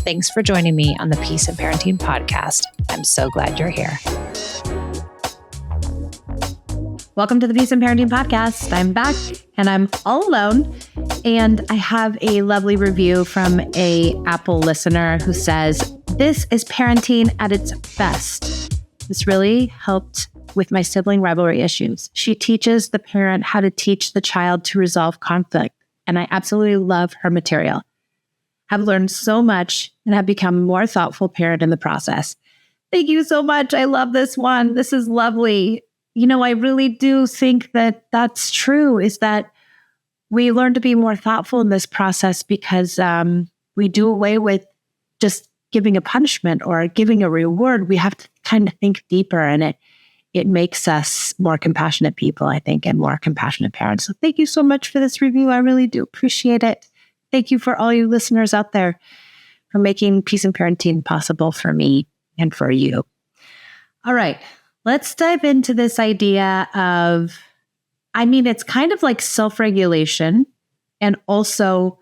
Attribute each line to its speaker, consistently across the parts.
Speaker 1: Thanks for joining me on the Peace and Parenting podcast. I'm so glad you're here. Welcome to the Peace and Parenting podcast. I'm back and I'm all alone. And I have a lovely review from an Apple listener who says, "This is parenting at its best. This really helped with my sibling rivalry issues. She teaches the parent how to teach the child to resolve conflict. And I absolutely love her material. Have learned so much and have become a more thoughtful parent in the process." Thank you so much. I love this one. This is lovely. You know, I really do think that that's true, is that we learn to be more thoughtful in this process because we do away with just giving a punishment or giving a reward. We have to kind of think deeper, and it makes us more compassionate people, I think, and more compassionate parents. So thank you so much for this review. I really do appreciate it. Thank you for all you listeners out there for making Peace and Parenting possible for me and for you. All right, let's dive into this idea of, it's kind of like self-regulation and also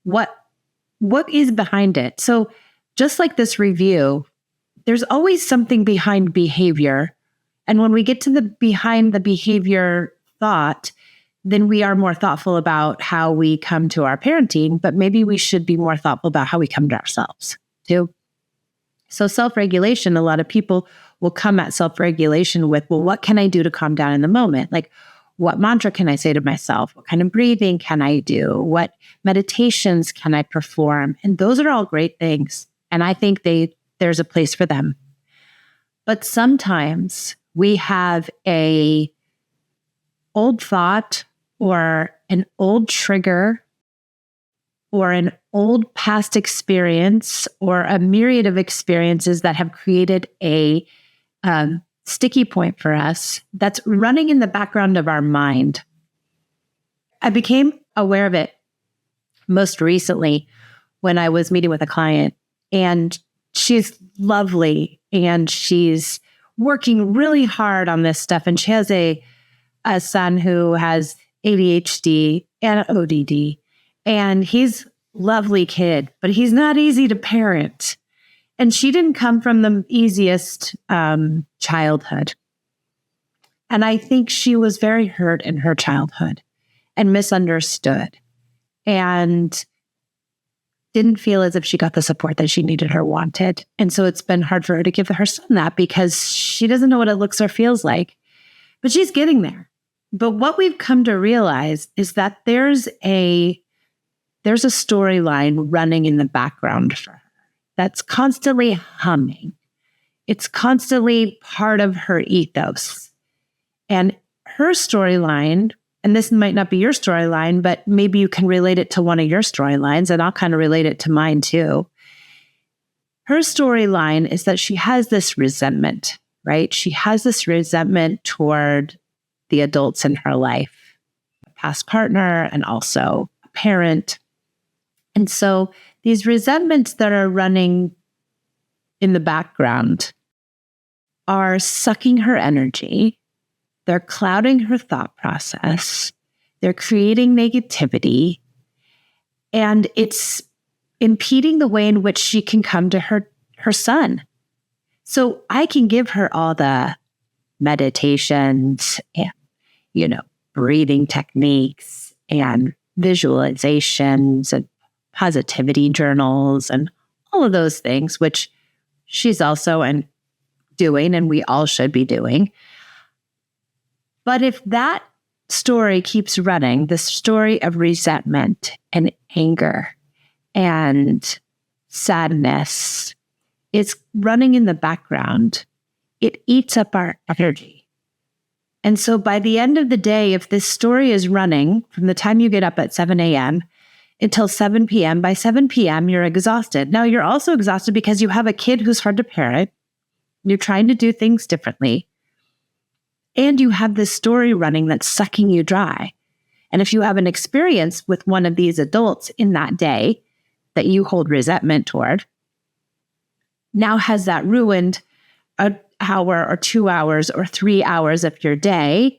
Speaker 1: what is behind it. So just like this review, there's always something behind behavior. And when we get to the behind the behavior thought, then we are more thoughtful about how we come to our parenting, but maybe we should be more thoughtful about how we come to ourselves too. So self-regulation, a lot of people will come at self-regulation with, well, what can I do to calm down in the moment? Like, what mantra can I say to myself? What kind of breathing can I do? What meditations can I perform? And those are all great things. And I think there's a place for them. But sometimes we have a old thought or an old trigger or an old past experience or a myriad of experiences that have created a sticky point for us that's running in the background of our mind. I became aware of it most recently when I was meeting with a client, and she's lovely and she's working really hard on this stuff. And she has a son who has ADHD and ODD, and he's a lovely kid, but he's not easy to parent. And she didn't come from the easiest childhood. And I think she was very hurt in her childhood and misunderstood and didn't feel as if she got the support that she needed or wanted. And so it's been hard for her to give her son that because she doesn't know what it looks or feels like, but she's getting there. But what we've come to realize is that there's a storyline running in the background for her that's constantly humming. It's constantly part of her ethos. And her storyline, and this might not be your storyline, but maybe you can relate it to one of your storylines, and I'll kind of relate it to mine too. Her storyline is that she has this resentment, right? She has this resentment toward the adults in her life, a past partner and also a parent. And so these resentments that are running in the background are sucking her energy. They're clouding her thought process. They're creating negativity. And it's impeding the way in which she can come to her son. So I can give her all the meditations and, breathing techniques and visualizations and positivity journals and all of those things, which she's also doing and we all should be doing. But if that story keeps running, the story of resentment and anger and sadness is running in the background, it eats up our energy. And so by the end of the day, if this story is running from the time you get up at 7 a.m. until 7 p.m., by 7 p.m., you're exhausted. Now, you're also exhausted because you have a kid who's hard to parent. You're trying to do things differently. And you have this story running that's sucking you dry. And if you have an experience with one of these adults in that day that you hold resentment toward, now has that ruined an hour or 2 hours or 3 hours of your day?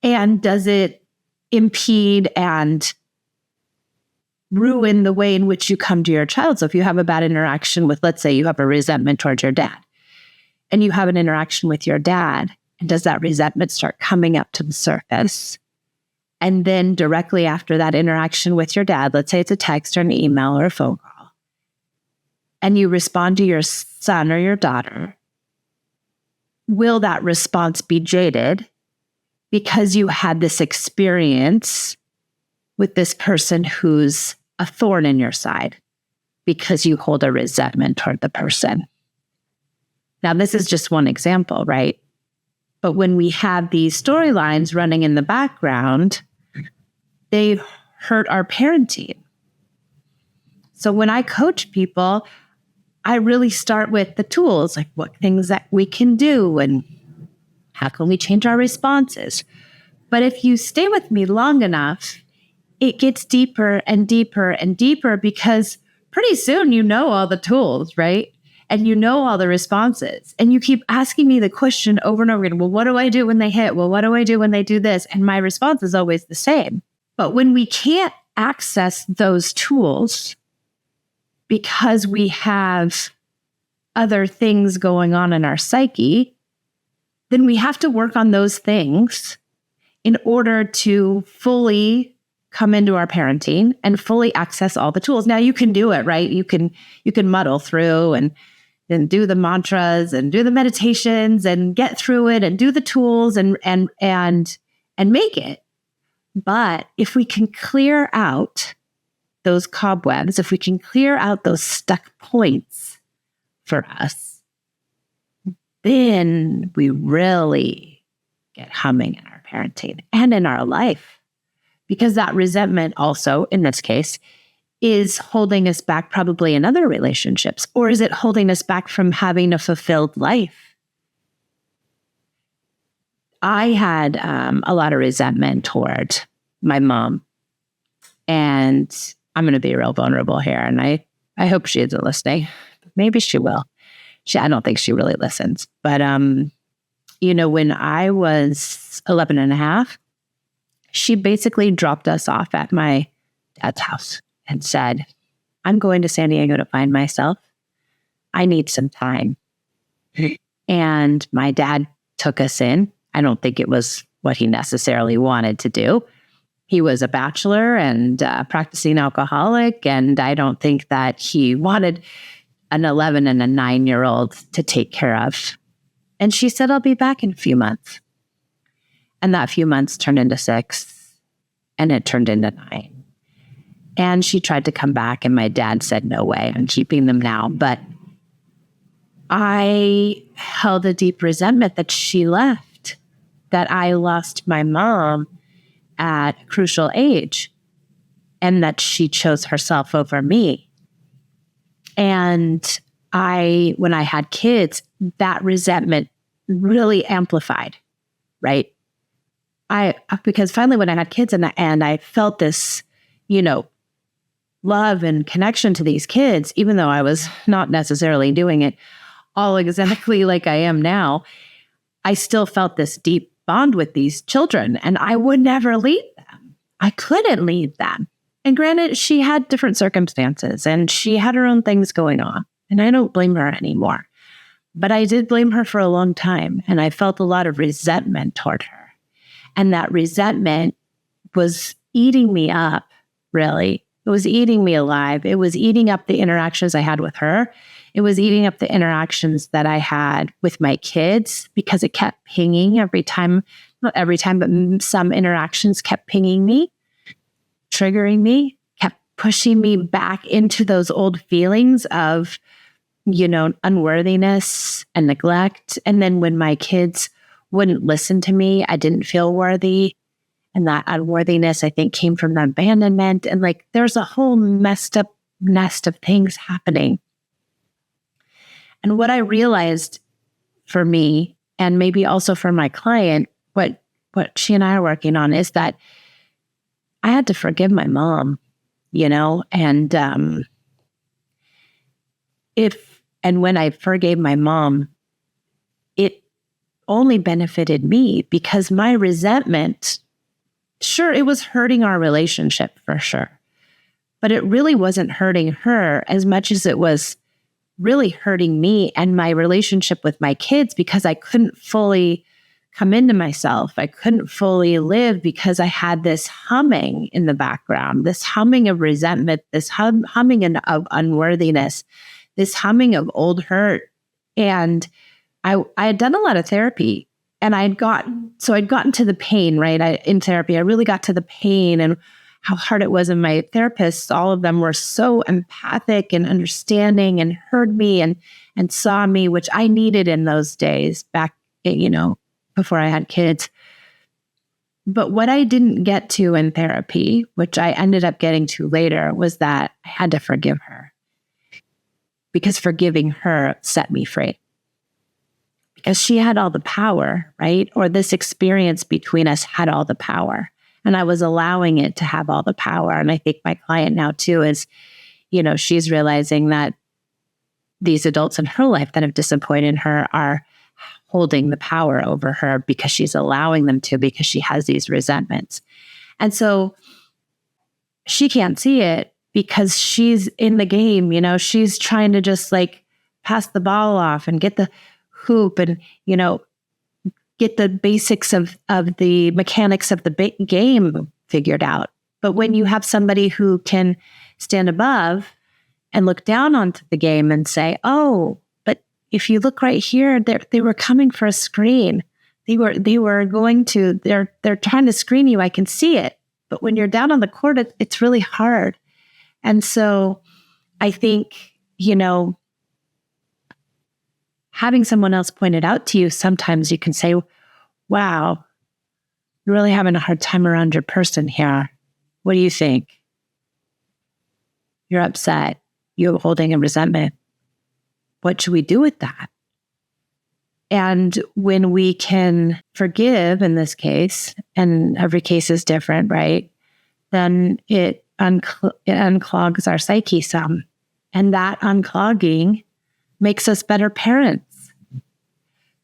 Speaker 1: And does it impede and ruin the way in which you come to your child. So if you have a bad interaction with, let's say you have a resentment towards your dad, and you have an interaction with your dad, and does that resentment start coming up to the surface? And then directly after that interaction with your dad, let's say it's a text or an email or a phone call, and you respond to your son or your daughter, will that response be jaded because you had this experience with this person who's a thorn in your side because you hold a resentment toward the person? Now, this is just one example, right? But when we have these storylines running in the background, they hurt our parenting. So when I coach people, I really start with the tools, like what things that we can do and how can we change our responses. But if you stay with me long enough, it gets deeper and deeper and deeper because pretty soon you know all the tools, right? And you know all the responses. And you keep asking me the question over and over again, well, what do I do when they hit? Well, what do I do when they do this? And my response is always the same. But when we can't access those tools because we have other things going on in our psyche, then we have to work on those things in order to fully come into our parenting and fully access all the tools. Now you can do it, right? You can muddle through and do the mantras and do the meditations and get through it and do the tools and make it. But if we can clear out those cobwebs, if we can clear out those stuck points for us, then we really get humming in our parenting and in our life. Because that resentment also, in this case, is holding us back probably in other relationships. Or is it holding us back from having a fulfilled life? I had a lot of resentment toward my mom. And I'm going to be real vulnerable here. And I hope she isn't listening. Maybe she will. I don't think she really listens. But, when I was 11 and a half, she basically dropped us off at my dad's house and said, I'm going to San Diego to find myself. I need some time. And my dad took us in. I don't think it was what he necessarily wanted to do. He was a bachelor and practicing alcoholic, and I don't think that he wanted an 11 and a 9-year-old to take care of. And she said, I'll be back in a few months. And that few months turned into 6, and it turned into 9. And she tried to come back, and my dad said, no way, I'm keeping them now. But I held a deep resentment that she left, that I lost my mom at a crucial age, and that she chose herself over me. And when I had kids, that resentment really amplified, right? Because finally when I had kids and I felt this, love and connection to these kids, even though I was not necessarily doing it all exactly like I am now, I still felt this deep bond with these children, and I would never leave them. I couldn't leave them. And granted, she had different circumstances and she had her own things going on, and I don't blame her anymore. But I did blame her for a long time, and I felt a lot of resentment toward her. And that resentment was eating me up, really. It was eating me alive. It was eating up the interactions I had with her. It was eating up the interactions that I had with my kids because it kept pinging every time. Not every time, but some interactions kept pinging me, triggering me, kept pushing me back into those old feelings of, unworthiness and neglect. And then when my kids wouldn't listen to me, I didn't feel worthy. And that unworthiness, I think, came from the abandonment. And there's a whole messed up nest of things happening. And what I realized for me, and maybe also for my client, what she and I are working on is that I had to forgive my mom, and when I forgave my mom, it only benefited me because my resentment sure, it was hurting our relationship for sure, but it really wasn't hurting her as much as it was really hurting me and my relationship with my kids, because I couldn't fully come into myself. I couldn't fully live because I had this humming in the background, this humming of resentment, this humming of unworthiness, this humming of old hurt. And I had done a lot of therapy, and I'd gotten to the pain, right? In therapy, I really got to the pain and how hard it was. And my therapists, all of them were so empathic and understanding and heard me and saw me, which I needed in those days back, before I had kids. But what I didn't get to in therapy, which I ended up getting to later, was that I had to forgive her, because forgiving her set me free. Because she had all the power, right? Or this experience between us had all the power. And I was allowing it to have all the power. And I think my client now too is, she's realizing that these adults in her life that have disappointed her are holding the power over her because she's allowing them to, because she has these resentments. And so she can't see it because she's in the game, she's trying to just pass the ball off and get the hoop and, get the basics of the mechanics of the game figured out. But when you have somebody who can stand above and look down onto the game and say, oh, but if you look right here, they were coming for a screen. They're trying to screen you. I can see it. But when you're down on the court, it's really hard. And so I think, having someone else point it out to you, sometimes you can say, wow, you're really having a hard time around your person here. What do you think? You're upset. You're holding a resentment. What should we do with that? And when we can forgive in this case, and every case is different, right? Then it unclogs our psyche some. And that unclogging makes us better parents.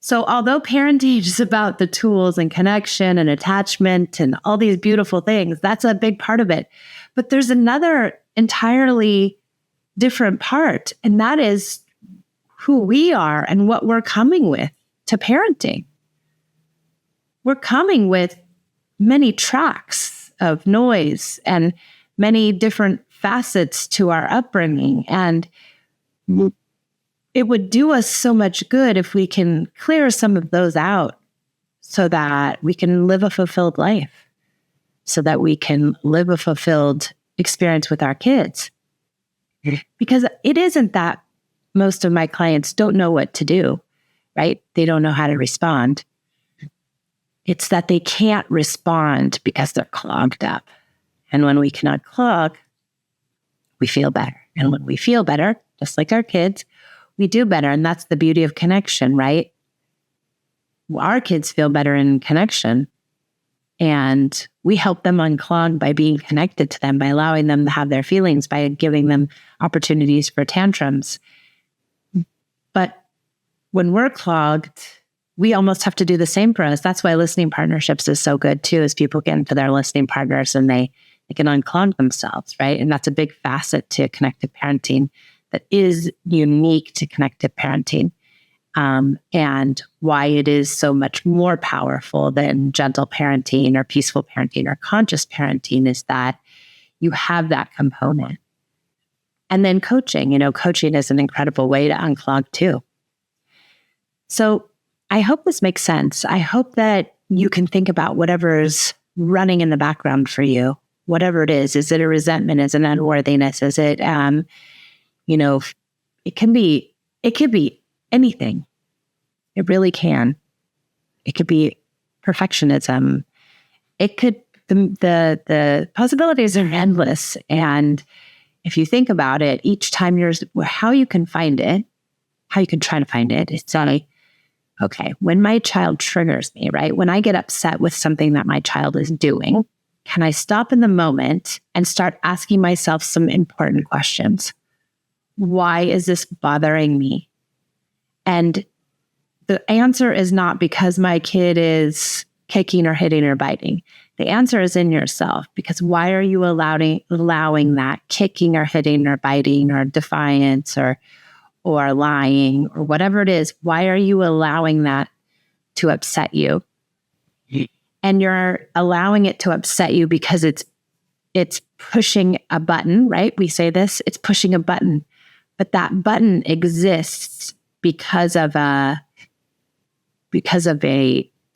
Speaker 1: So although parenting is about the tools and connection and attachment and all these beautiful things, that's a big part of it. But there's another entirely different part, and that is who we are and what we're coming with to parenting. We're coming with many tracks of noise and many different facets to our upbringing. And it would do us so much good if we can clear some of those out so that we can live a fulfilled life, so that we can live a fulfilled experience with our kids. Because it isn't that most of my clients don't know what to do, right? They don't know how to respond. It's that they can't respond because they're clogged up. And when we can unclog, we feel better. And when we feel better, just like our kids, we do better. And that's the beauty of connection, right? Our kids feel better in connection. And we help them unclog by being connected to them, by allowing them to have their feelings, by giving them opportunities for tantrums. But when we're clogged, we almost have to do the same for us. That's why listening partnerships is so good too, is people get into their listening partners and they can unclog themselves, right? And that's a big facet to connected parenting that is unique to connected parenting, and why it is so much more powerful than gentle parenting or peaceful parenting or conscious parenting is that you have that component. And then coaching, coaching is an incredible way to unclog too. So I hope this makes sense. I hope that you can think about whatever's running in the background for you, whatever it is. Is it a resentment? Is it an unworthiness? Is it, it could be anything. It really can. It could be perfectionism. It could, the possibilities are endless. And if you think about it, each time how you can find it, how you can try to find it, it's like, okay, when my child triggers me, right? When I get upset with something that my child is doing, can I stop in the moment and start asking myself some important questions? Why is this bothering me? And the answer is not because my kid is kicking or hitting or biting. The answer is in yourself, because why are you allowing that kicking or hitting or biting or defiance or lying or whatever it is? Why are you allowing that to upset you? And you're allowing it to upset you because it's pushing a button, right? We say this, it's pushing a button, but that button exists because of a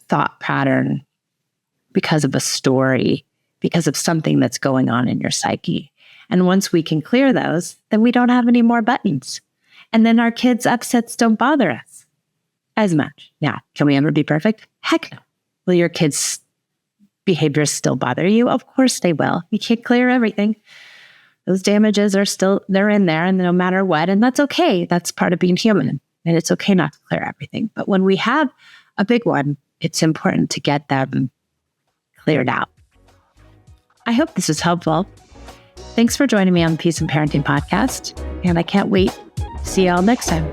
Speaker 1: thought pattern, because of a story, because of something that's going on in your psyche. And once we can clear those, then we don't have any more buttons. And then our kids' upsets don't bother us as much. Yeah. Can we ever be perfect? Heck no. Will your kids' behaviors still bother you? Of course they will. You can't clear everything. Those damages they're in there, and no matter what, and that's okay. That's part of being human. And it's okay not to clear everything. But when we have a big one, it's important to get them cleared out. I hope this was helpful. Thanks for joining me on the Peace and Parenting podcast. And I can't wait to see y'all next time.